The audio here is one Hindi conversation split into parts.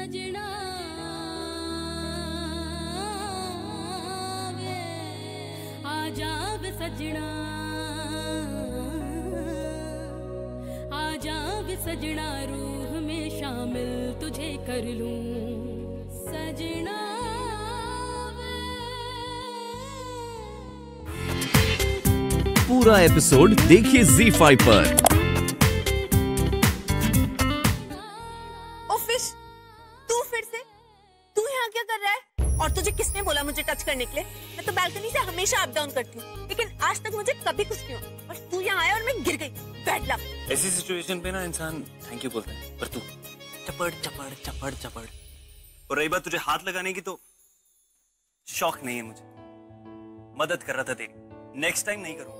सजना आजा वे सजना, आजा वे सजना, रूह में शामिल तुझे कर लूं सजना। पूरा एपिसोड देखिए ZEE5 पर। ऑफिस, तू फिर से? तू यहाँ क्या कर रहा है? और तुझे किसने बोला मुझे टच करने के लिए? मैं तो बालकनी से हमेशा अप डाउन करती हूँ, लेकिन आज तक मुझे कभी कुछ नहीं हुआ। और तू यहाँ आया और मैं गिर गई। Bad luck. ऐसी सिचुएशन पे ना इंसान थैंक यू बोलता है, पर तू चपड़ चपड़ चपड़ चपड़। और रही बात तुझे हाथ लगाने की, तो शौक नहीं है मुझे, मदद कर रहा था तेरी। नेक्स्ट टाइम नहीं करूँ।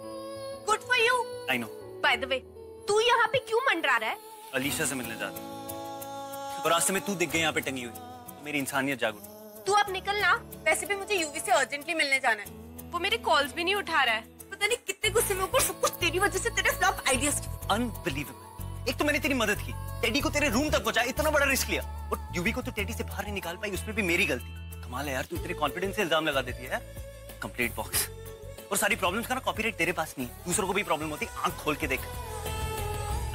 Good for you. I know. By the way, तू यहाँ पे क्यों मंडरा रहा है? अलीशा से मिलने जाता हूँ, और रास्ते में तू दिख गई यहाँ पे टंगी हुई, तो मेरी इंसानियत जाग उठी। तू अब निकल ना। वैसे भी मुझे यूवी से अर्जेंटली मिलने जाना है। वो मेरे कॉल्स भी नहीं उठा रहा है। पता नहीं कितने गुस्से में, ऊपर सब कुछ तेरी वजह से, तेरे फ्लॉप आइडियाज की। अनबिलीवेबल। एक तो मैंने तेरी मदद की, टेडी को तेरे रूम तक पहुंचाया, इतना बड़ा रिस्क लिया, और यूवी को तो टेडी से बाहर नहीं निकाल पाई, उसमें भी मेरी गलती। कमाल है यार, तू तेरे कॉन्फिडेंस से इल्जाम लगा देती है। Complete box. और सारी प्रॉब्लम्स का ना कॉपीराइट तेरे पास नहीं, दूसरों को भी प्रॉब्लम होती, आंख खोल के देख।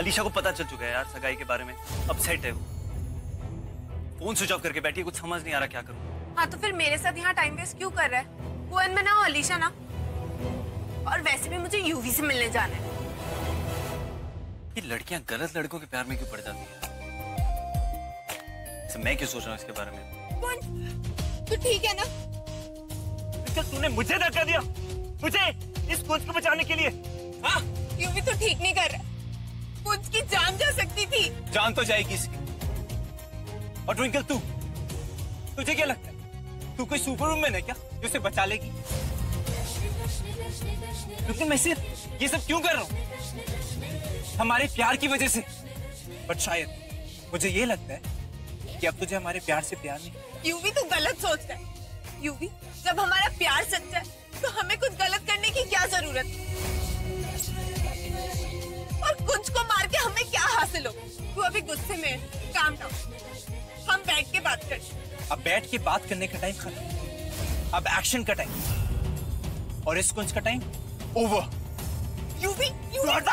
अलीशा को पता चल चुका है यार सगाई के बारे में, अपसेट है वो। फोन स्विच ऑफ करके बैठी है, कुछ समझ नहीं आ रहा क्या करूं। हाँ तो फिर मेरे साथ यहाँ टाइम वेस्ट क्यों कर रहा है? वो मैं ना हो अलीशा ना। और वैसे भी मुझे यूवी से मिलने जाना है। ये लड़कियां गलत लड़कों के प्यार में क्यों पड़ जाती है? मैं क्यों सोच रहा हूँ इसके बारे में? तू ठीक है ना? तूने मुझे धक्का दिया, मुझे इस कुछ को बचाने के लिए। हाँ? यूवी तो ठीक नहीं कर रहा। कुछ की जान जा सकती थी। जान तो जाएगी इसकी। और ट्विंकल, तुझे क्या लगता है तू कोई सुपर वुमन है क्या जो उसे बचा लेगी? लेकिन मैं सिर्फ ये सब क्यों कर रहा हूँ? हमारे प्यार की वजह से। बट शायद मुझे ये लगता है कि अब तुझे हमारे प्यार से प्यार नहीं। यूवी तो गलत सोचता है। यूवी, जब हमारा प्यार सच्चा है तो हमें कुछ गलत करने की क्या जरूरत? और कुछ को मार के हमें क्या हासिल हो? तू अभी गुस्से में है, काम डाउन। हम बैठ के बात करते। अब बैठ के बात करने का टाइम खत्म, अब एक्शन का टाइम, और इस कुंज का टाइम ओवर। यूवी, यूवी रुक।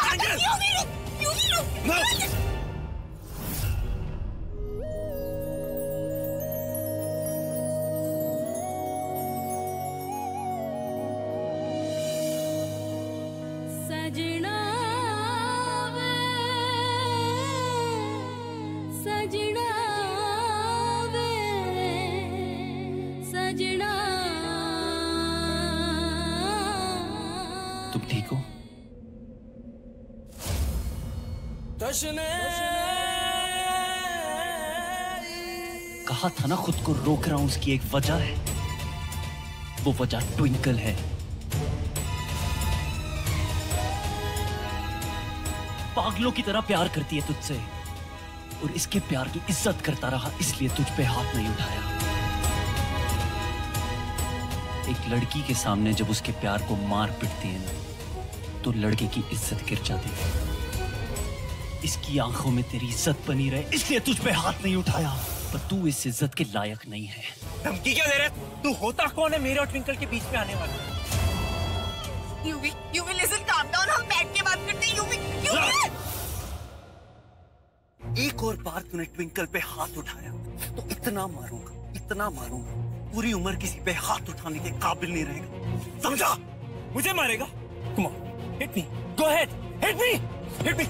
सजना वे, सजना वे, सजना। तुम ठीक हो? कहा था ना खुद को रोक रहा हूं, उसकी एक वजह है। वो वजह ट्विंकल है। पागलों की तरह प्यार करती है तुझसे, और इसके प्यार की इज्जत करता रहा, इसलिए तुझ पे हाथ नहीं उठाया। एक लड़की के सामने जब उसके प्यार को मार पिटती है ना, तो लड़के की इज्जत गिर जाती है। इसकी आंखों में तेरी इज्जत बनी रहे, इसलिए तुझ पे हाथ नहीं उठाया। पर तू इस इज्जत के लायक नहीं है। धमकी क्या दे रहा है? तू होता कौन है मेरे और ट्विंकल के बीच में आने वाला? UV, UV listen, calm down. हम बैठ के बात करते हैं। यूवी, एक और बार तूने ट्विंकल पे हाथ उठाया तो इतना मारूंगा, पूरी उम्र किसी पे हाथ उठाने के काबिल नहीं रहेगा, समझा? मुझे मारेगा? Come on, hit me, go ahead, hit me, hit me.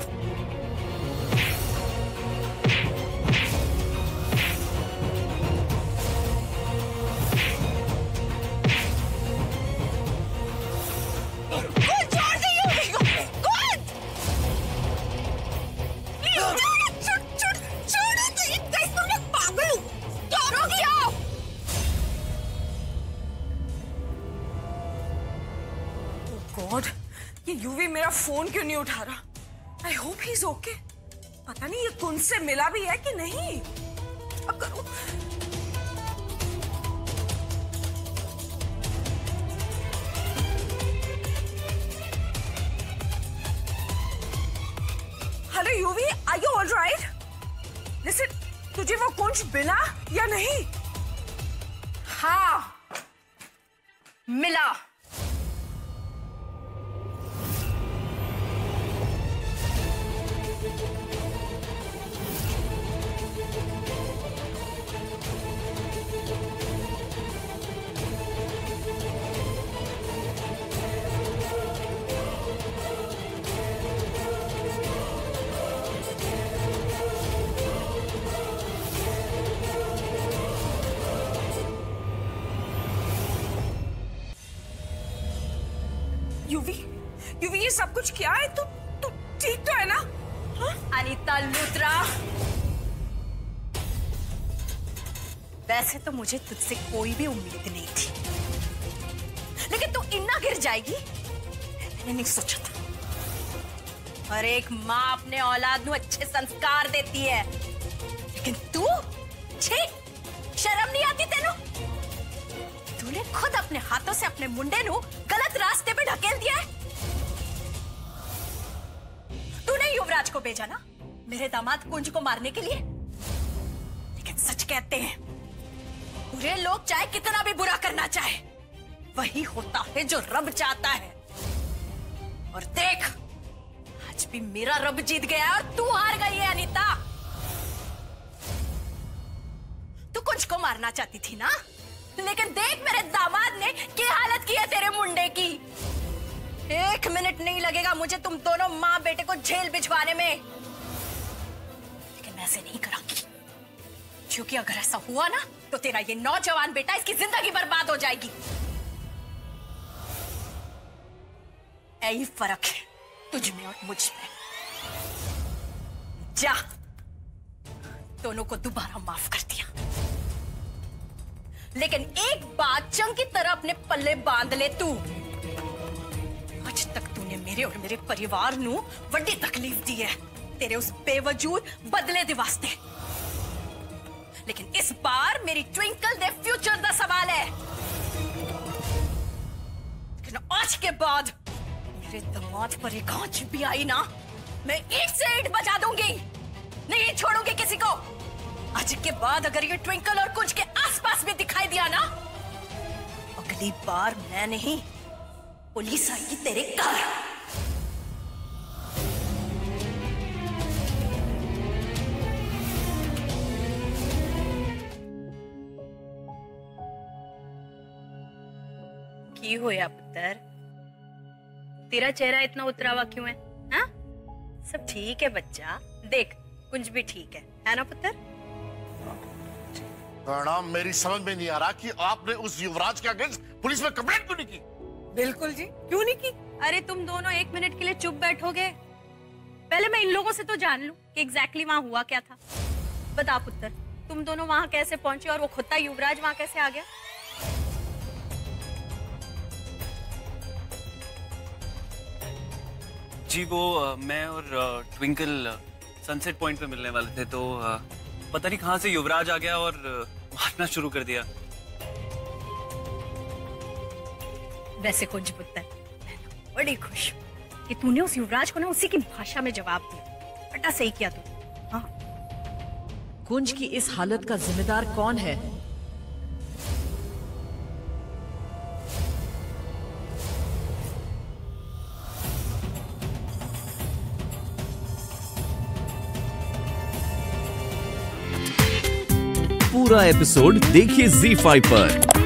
God, ये यूवी मेरा फोन क्यों नहीं उठा रहा? I hope he is okay. पता नहीं ये कुंज से मिला भी है कि नहीं। अब करूं? Hello Yuvi, are you alright? Listen, तुझे वो कुंज मिला या नहीं? हाँ, मिला। युवी, ये सब कुछ क्या है? तू ठीक तो है ना? हाँ? अनीता लूथरा, वैसे तो मुझे तुझसे कोई भी उम्मीद नहीं थी, लेकिन तू इतना गिर जाएगी मैंने नहीं सोचा था। हर एक माँ अपने औलाद को अच्छे संस्कार देती है, लेकिन तू, छी, शर्म नहीं आती तेनू? तूने खुद अपने हाथों से अपने मुंडे नु गलत रास्ते पे ढकेल दिया है। तूने युवराज को भेजा ना मेरे दामाद कुंज को मारने के लिए, लेकिन सच कहते हैं बुरे लोग चाहे कितना भी बुरा करना चाहे, वही होता है जो रब चाहता है। और देख, आज भी मेरा रब जीत गया है और तू हार गई है अनीता। तू कुंज को मारना चाहती थी ना, लेकिन देख मेरे दामाद ने क्या हालत की है तेरे मुंडे की। 1 मिनट नहीं लगेगा मुझे तुम दोनों माँ बेटे को जेल भिजवाने में, लेकिन मैं ऐसे नहीं करांगी, क्योंकि अगर ऐसा हुआ ना तो तेरा ये नौजवान बेटा, इसकी जिंदगी बर्बाद हो जाएगी। यही फर्क है तुझ में और मुझ में। जा, दोनों को दोबारा माफ कर दिया, लेकिन एक बात चंग की तरह अपने पल्ले बांध ले तू। आज तक तूने मेरे और मेरे परिवार नू बड़ी तकलीफ दी है तेरे उस बेवजूद बदले दे वास्ते, लेकिन इस बार मेरी ट्विंकल दे फ्यूचर दा सवाल है। लेकिन आज के बाद मेरे दामाद पर एक आंच भी आई ना, मैं ईंट से ईंट बजा दूंगी, नहीं छोड़ूंगी किसी को। आज के बाद अगर ये ट्विंकल और कुछ के आसपास भी दिखाई दिया ना, अगली बार मैं नहीं, पुलिस आएगी तेरे घर। की होया पुत्र, तेरा चेहरा इतना उतरावा क्यों है? हाँ? सब ठीक है बच्चा, देख कुंज भी ठीक है ना पुत्र? प्रणाम, मेरी समझ में नहीं आ रहा कि आपने उस युवराज के अगेंस्ट पुलिस में कंप्लेंट क्यों नहीं की? बिल्कुल जी, क्यों नहीं की? अरे तुम दोनों 1 मिनट के लिए चुप बैठोगे? पहले मैं इन लोगों से तो जान लूं कि एग्जैक्टली वहां हुआ क्या था। बता पुत्र, तुम दोनों वहां कैसे पहुंचे और वो खुदा युवराज वहां कैसे आ गया? जी वो मैं और ट्विंकल सनसेट पॉइंट पे मिलने वाले थे, तो पता नहीं कहां से युवराज आ गया और मारना शुरू कर दिया। वैसे कुंज पुत्र, मैं बड़ी खुश हूं कि तूने उस युवराज को ना उसी की भाषा में जवाब दिया। बड़ा सही किया तू। हाँ, कुंज की इस हालत का जिम्मेदार कौन है? पूरा एपिसोड देखिए ZEE5 पर।